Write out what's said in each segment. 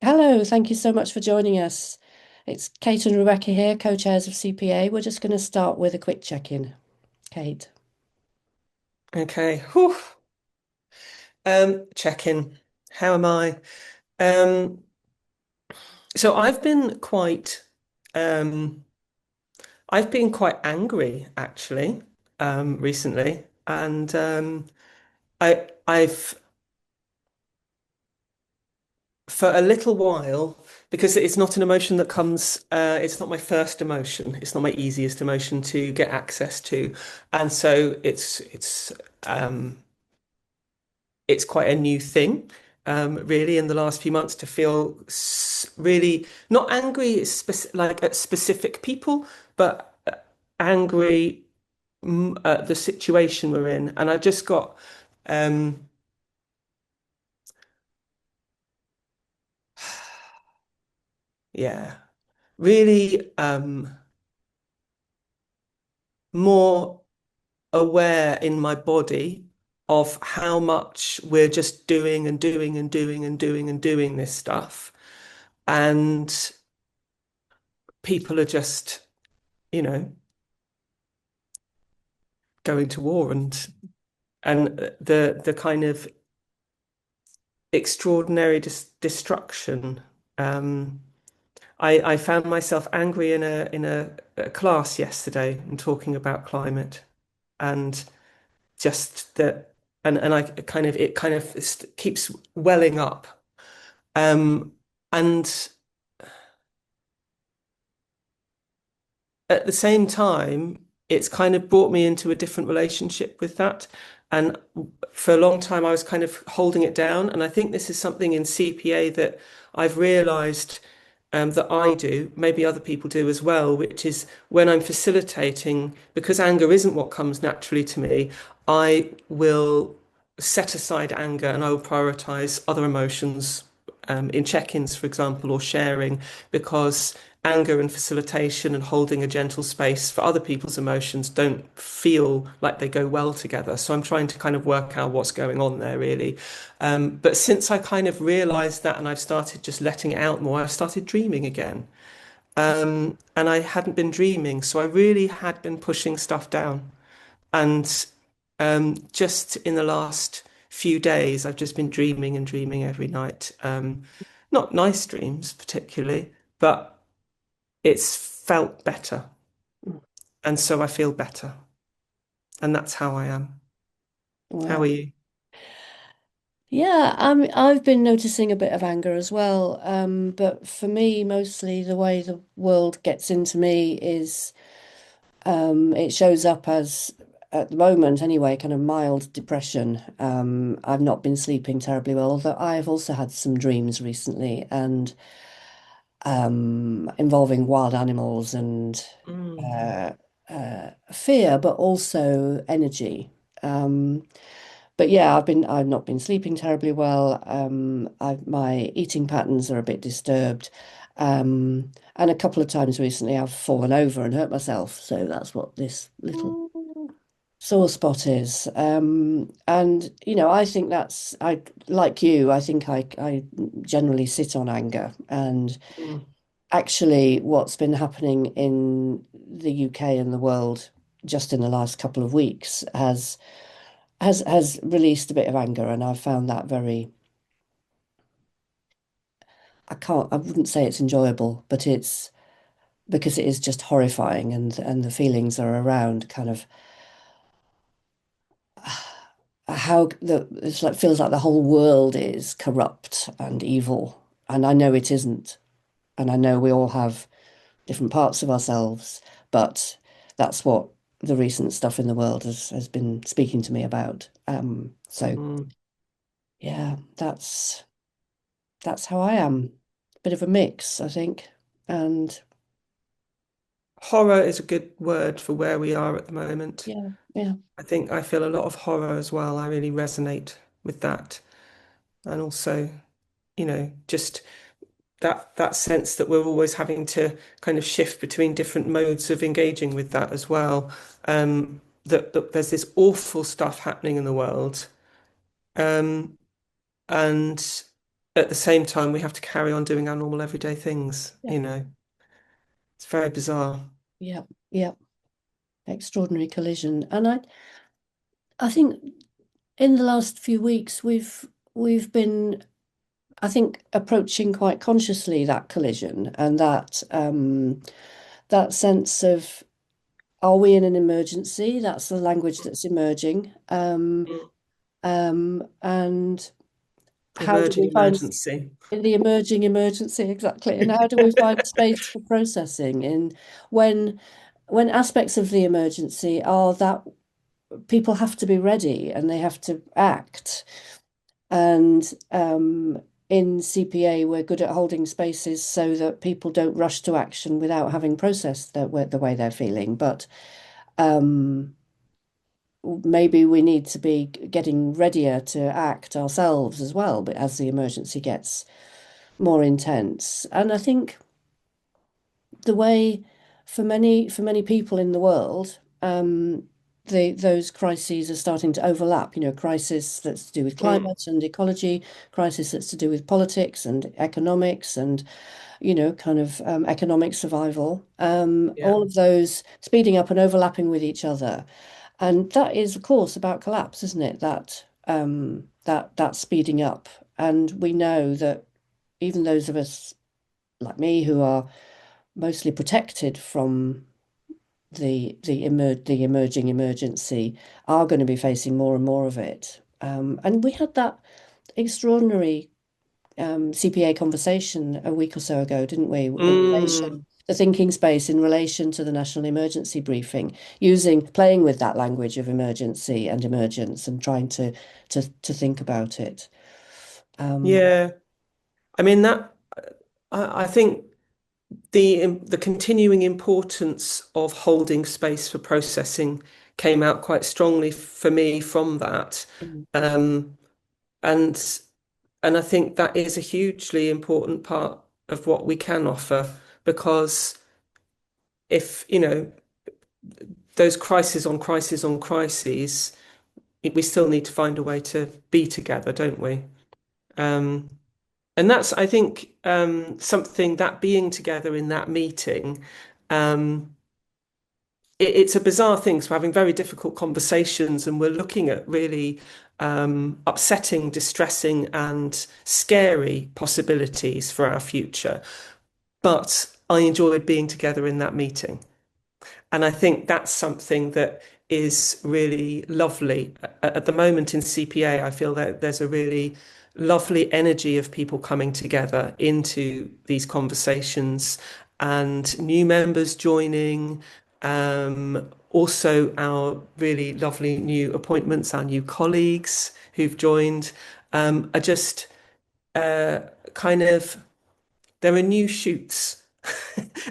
Hello, thank you so much for joining us. It's Kate and Rebecca here, co-chairs of CPA. We're just going to start with a quick check-in. Kate. Okay. Whew. Check in. How am I? Um, so um, I've been quite angry actually, recently, and I've for a little while because it's not an emotion that comes. It's not my first emotion. It's not my easiest emotion to get access to, and so um, it's quite a new thing, really, in the last few months to feel really not angry like at specific people, but angry at the situation we're in. And I just got, um, yeah, really more aware in my body of how much we're just doing and doing and doing and doing and doing this stuff. And people are just, you know, going to war and the kind of extraordinary destruction. Um, I found myself angry in a class yesterday and talking about climate and just that and I kind of it kind of keeps welling up. Um, and at the same time, it's kind of brought me into a different relationship with that. And for a long time, I was kind of holding it down. And I think this is something in CPA that I've realized that I do, maybe other people do as well, which is when I'm facilitating, because anger isn't what comes naturally to me, I will set aside anger and I will prioritize other emotions, in check-ins, for example, or sharing, because anger and facilitation and holding a gentle space for other people's emotions don't feel like they go well together. So I'm trying to kind of work out what's going on there, really. But since I kind of realized that and I've started just letting it out more, I've started dreaming again. And I hadn't been dreaming, so I really had been pushing stuff down. And just in the last few days, I've just been dreaming and dreaming every night. Not nice dreams particularly, but it's felt better. And so I feel better. And that's how I am. How are Wow. you? Yeah, I've been noticing a bit of anger as well. But for me, mostly the way the world gets into me is it shows up as, at the moment anyway, kind of mild depression. I've not been sleeping terribly well, although I've also had some dreams recently and involving wild animals and Mm, uh, fear, but also energy. Um, but yeah, I've not been sleeping terribly well. My eating patterns are a bit disturbed. And a couple of times recently I've fallen over and hurt myself. So that's what this little sore spot is. And I think I like you, I think I generally sit on anger. And mm, actually what's been happening in the UK and the world just in the last couple of weeks has released a bit of anger, and I've found that very, I wouldn't say it's enjoyable, but it's because it is just horrifying, and the feelings are around kind of how it's like feels like the whole world is corrupt and evil. And I know it isn't. And I know we all have different parts of ourselves, but that's what the recent stuff in the world has been speaking to me about. So mm. yeah, that's how I am. Bit of a mix, I think. And Horror is a good word for where we are at the moment. yeah, yeah. I think I feel a lot of horror as well. I really resonate with that. And also, just that sense that we're always having to kind of shift between different modes of engaging with that as well. That there's this awful stuff happening in the world. And at the same time, we have to carry on doing our normal everyday things, Yeah. you know. It's very bizarre. Yeah, yeah, extraordinary collision. And I think in the last few weeks we've been, I think, approaching quite consciously that collision and that sense of, are we in an emergency? That's the language that's emerging. Mm. And how do Emerging we find emergency. the emerging emergency exactly? And how do we find space for processing in when when aspects of the emergency are that people have to be ready and they have to act. And in CPA, we're good at holding spaces so that people don't rush to action without having processed the way they're feeling. But um, maybe we need to be getting readier to act ourselves as well, but as the emergency gets more intense. And I think the way for many people in the world, those crises are starting to overlap. You know, crisis that's to do with Mm. climate and ecology, crisis that's to do with politics and economics, and kind of economic survival. Yeah. All of those speeding up and overlapping with each other, and that is, of course, about collapse, isn't it? That speeding up, and we know that even those of us like me who are mostly protected from the emerging emergency are going to be facing more and more of it. And we had that extraordinary CPA conversation a week or so ago, didn't we? In relation, Mm. the thinking space in relation to the national emergency briefing, playing with that language of emergency and emergence and trying to think about it. Um, Yeah. I mean that I think the continuing importance of holding space for processing came out quite strongly for me from that. mm, Um, and and I think that is a hugely important part of what we can offer because if, you know, those crises on crises on crises, we still need to find a way to be together, don't we? Um, and that's, I think, something that being together in that meeting, um, it's a bizarre thing. So we're having very difficult conversations, and we're looking at really upsetting, distressing, and scary possibilities for our future. But I enjoyed being together in that meeting. And I think that's something that is really lovely. At the moment in CPA, I feel that there's a really lovely energy of people coming together into these conversations and new members joining. Also, our really lovely new appointments, our new colleagues who've joined, are just uh, kind of there are new shoots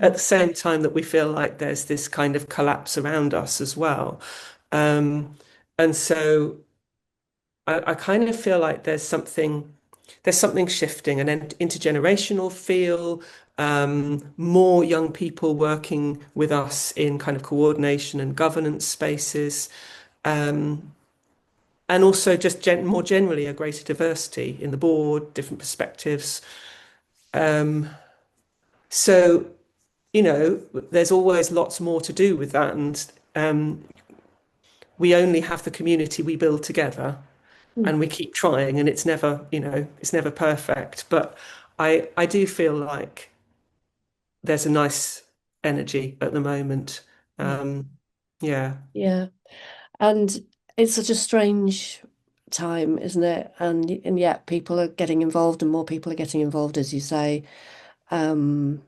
at mm, the same time that we feel like there's this kind of collapse around us as well. Um, and so I kind of feel like there's something shifting, an intergenerational feel, more young people working with us in kind of coordination and governance spaces, um, and also just more generally a greater diversity in the board, different perspectives. Um, so you know, there's always lots more to do with that. And we only have the community we build together mm, and we keep trying and it's never, you know, it's never perfect. But I do feel like there's a nice energy at the moment. yeah, Um, yeah. yeah. And it's such a strange time, isn't it? And yet people are getting involved, and more people are getting involved, as you say. Um,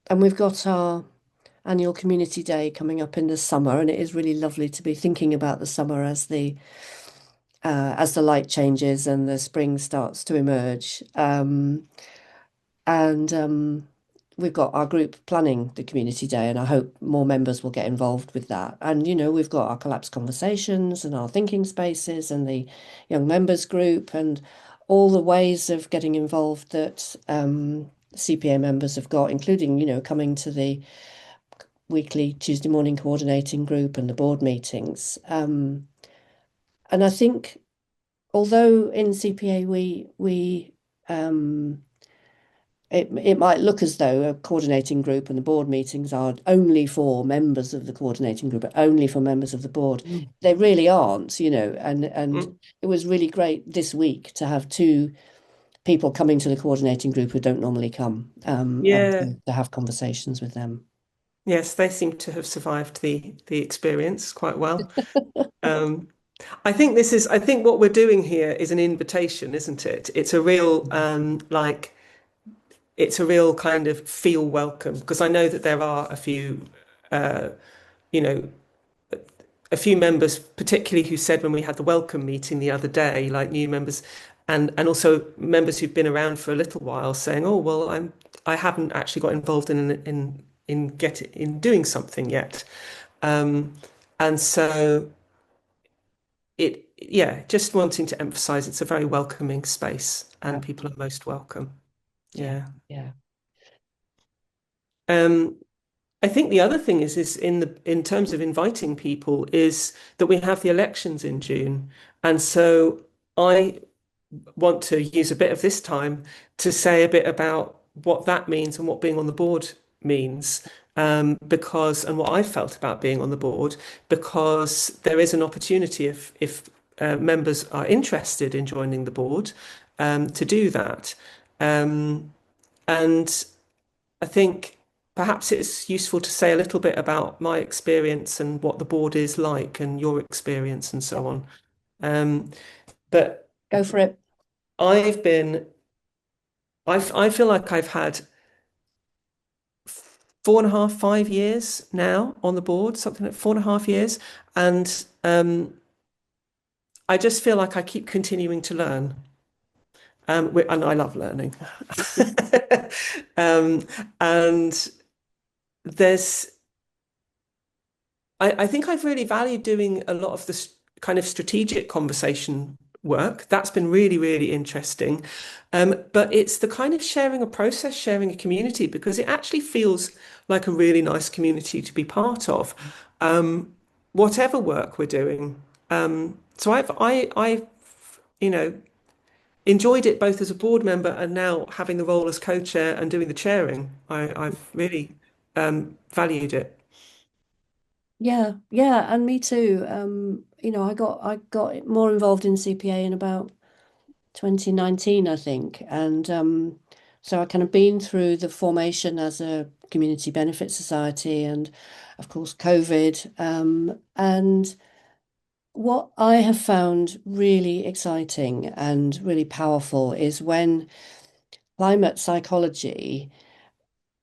and we've got our annual community day coming up in the summer, and it is really lovely to be thinking about the summer as the light changes and the spring starts to emerge. And we've got our group planning the community day, and I hope more members will get involved with that. And we've got our collapse conversations and our thinking spaces and the young members group and all the ways of getting involved that CPA members have got, including coming to the weekly Tuesday morning coordinating group and the board meetings. And I think although in CPA we um, it might look as though a coordinating group and the board meetings are only for members of the coordinating group, only for members of the board. Mm. They really aren't, and Mm. it was really great this week to have two people coming to the coordinating group who don't normally come, and Yeah. to have conversations with them. Yes, they seem to have survived the experience quite well. Um, I think what we're doing here is an invitation, isn't it? It's a real it's a real kind of feel welcome because I know that there are uh, you know, a few members, particularly who said when we had the welcome meeting the other day, like new members, and also members who've been around for a little while, saying, "Oh, well, I haven't actually got involved in doing something yet," um, and so yeah, just wanting to emphasize it's a very welcoming space Yeah, and people are most welcome. yeah, Yeah. yeah, Um, I think the other thing is in terms of inviting people is that we have the elections in June. And so I want to use a bit of this time to say a bit about what that means and what being on the board means. Because and what I felt about being on the board, because there is an opportunity if members are interested in joining the board to do that. Um, and I think perhaps it's useful to say a little bit about my experience and what the board is like and your experience and yeah. so on. Um, but Go for it. I've been, I feel like I've had 4.5, 5 years now on the board, something like 4.5 years. And I just feel like I keep continuing to learn. And I love learning. Um, and there's I think I've really valued doing a lot of this kind of strategic conversation work. That's been really, really interesting. But it's the kind of sharing a process, sharing a community, because it actually feels like a really nice community to be part of, whatever work we're doing. So I've, you know, enjoyed it both as a board member and now having the role as co-chair and doing the chairing. I've really valued it. Yeah, yeah, and me too. I got more involved in CPA in about 2019, I think, and so I kind of been through the formation as a community benefit society, and of course COVID. And what I have found really exciting and really powerful is when climate psychology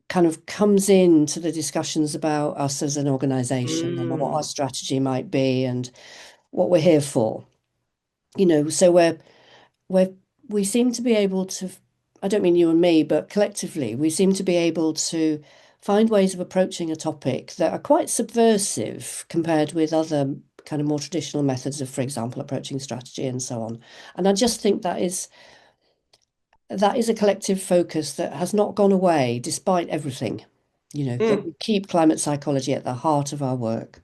kind of comes into the discussions about us as an organization and what our Mm, strategy might be and what we're here for. So we're we seem to be able to, I don't mean you and me, but collectively, we seem to be able to find ways of approaching a topic that are quite subversive compared with other kind of more traditional methods of, for example, approaching strategy and so on. And I just think that is a collective focus that has not gone away despite everything, that mm. we keep climate psychology at the heart of our work.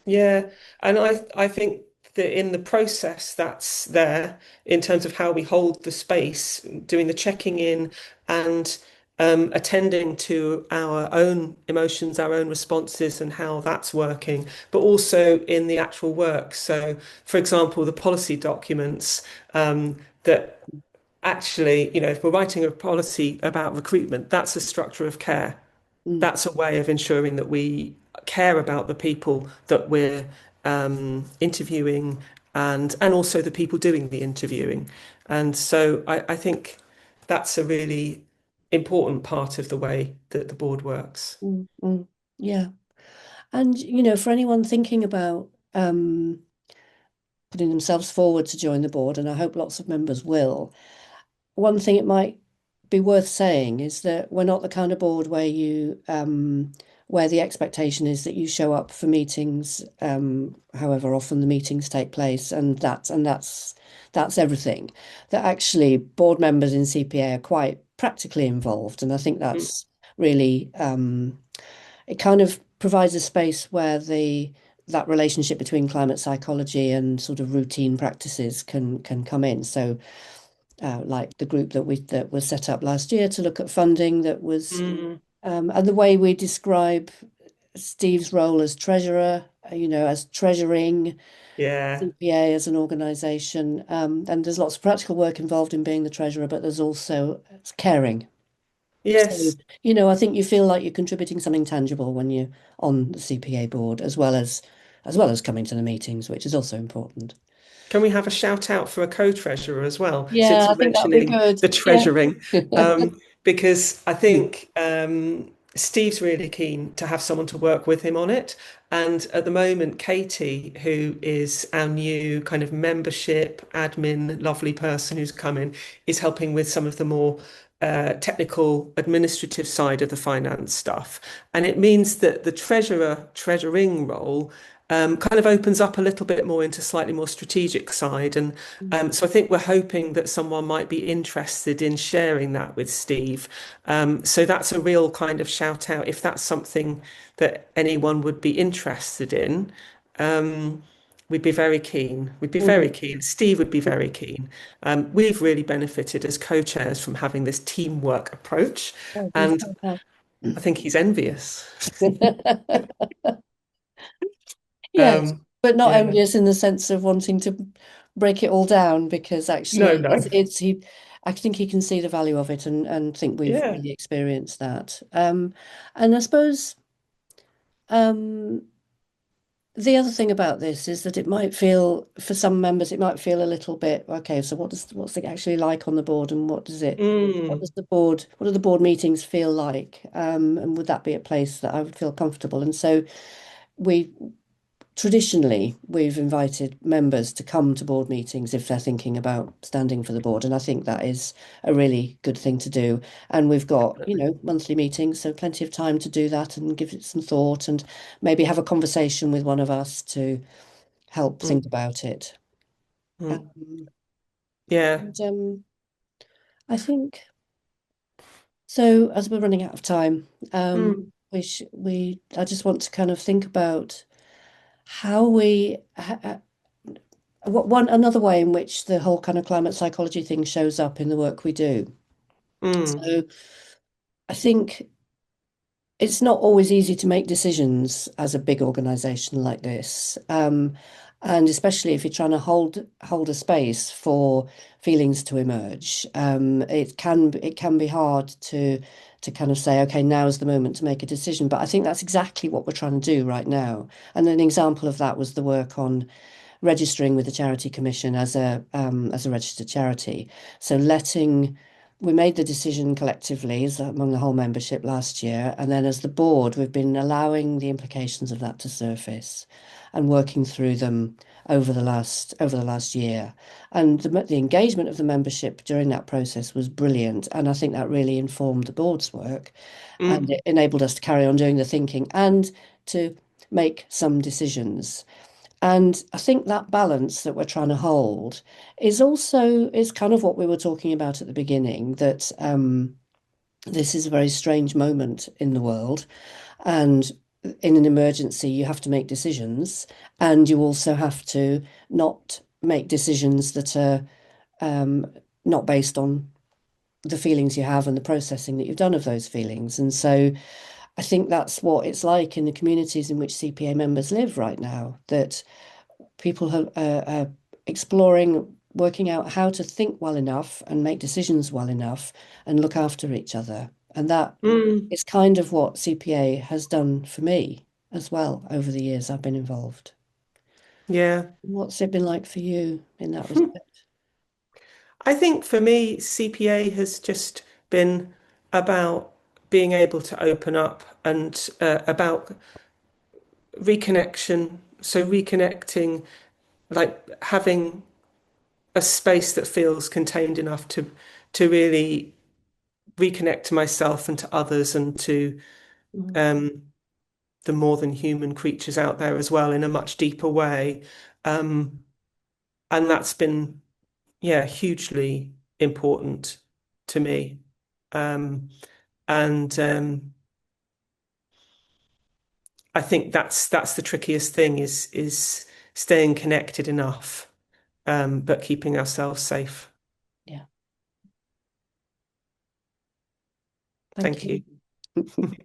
Yeah, and I think that in the process that's there in terms of how we hold the space, doing the checking in and attending to our own emotions, our own responses, and how that's working, but also in the actual work. So, for example, the policy documents that actually, if we're writing a policy about recruitment, that's a structure of care. Mm, That's a way of ensuring that we care about the people that we're interviewing and also the people doing the interviewing. And so I think that's a really important part of the way that the board works. mm. Yeah. And, for anyone thinking about putting themselves forward to join the board, and I hope lots of members will. One thing it might be worth saying is that we're not the kind of board where the expectation is that you show up for meetings, however often the meetings take place, and that's everything. That actually board members in CPA are quite practically involved, and I think Mm, that's really it kind of provides a space where the that relationship between climate psychology and sort of routine practices can come in. So like the group that was set up last year to look at funding that was, Mm, and the way we describe Steve's role as treasurer, as treasuring yeah. CPA as an organisation. And there's lots of practical work involved in being the treasurer, but there's also caring. So, Yes. I think you feel like you're contributing something tangible when you're on the CPA board, as well as coming to the meetings, which is also important. Can we have a shout out for a co-treasurer as well, Yeah, since I we're think that would be mentioning good. the Yeah. treasuring? Because I think Steve's really keen to have someone to work with him on it. And at the moment, Katie, who is our new kind of membership admin, lovely person who's come in, is helping with some of the more technical administrative side of the finance stuff. And it means that the treasuring role kind of opens up a little bit more into slightly more strategic side. And so I think we're hoping that someone might be interested in sharing that with Steve. So that's a real kind of shout out. If that's something that anyone would be interested in, we'd be very keen. We'd be very Mhm. keen. Steve would be very keen. We've really benefited as co-chairs from having this teamwork approach, Oh, we and so have. I think he's envious. Yes, Um, but not yeah. envious in the sense of wanting to break it all down, because No, actually no. it's he. I think he can see the value of it, and think we've Yeah. really experienced that. And I suppose um, the other thing about this is that it might feel, for some members, it might feel a little bit, okay, so what's it actually like on the board, and Mm, what do the board meetings feel like? And would that be a place that I would feel comfortable? And so we traditionally we've invited members to come to board meetings if they're thinking about standing for the board, and I think that is a really good thing to do. And we've got, definitely. monthly meetings, so plenty of time to do that and give it some thought, and maybe have a conversation with one of us to help think Mm, about it. mm. Um, Yeah. and I think so. As we're running out of time, Mm, I just want to kind of think about how what one another way in which the whole kind of climate psychology thing shows up in the work we do. mm, So I think it's not always easy to make decisions as a big organization like this. And especially if you're trying to hold a space for feelings to emerge. It can be hard to kind of say, okay, now is the moment to make a decision. But I think that's exactly what we're trying to do right now. And an example of that was the work on registering with the Charity Commission as a registered charity. So we made the decision collectively as among the whole membership last year, and then as the board, we've been allowing the implications of that to surface and working through them over the last year. And the engagement of the membership during that process was brilliant, and I think that really informed the board's work, and mm, it enabled us to carry on doing the thinking and to make some decisions. And I think that balance that we're trying to hold is kind of what we were talking about at the beginning, that this is a very strange moment in the world. And in an emergency, you have to make decisions, and you also have to not make decisions that are um, not based on the feelings you have and the processing that you've done of those feelings. And so I think that's what it's like in the communities in which CPA members live right now, that people are exploring, working out how to think well enough and make decisions well enough and look after each other. And that mm. is kind of what CPA has done for me as well over the years I've been involved. Yeah. What's it been like for you in that respect? I think for me, CPA has just been about being able to open up and about reconnection. So reconnecting, like having a space that feels contained enough to really reconnect to myself and to others and to Mm. um, the more than human creatures out there as well in a much deeper way. Um, and that's been, yeah, hugely important to me. Um, and I think that's the trickiest thing is staying connected enough, but keeping ourselves safe. Yeah. Thank Thank you. you.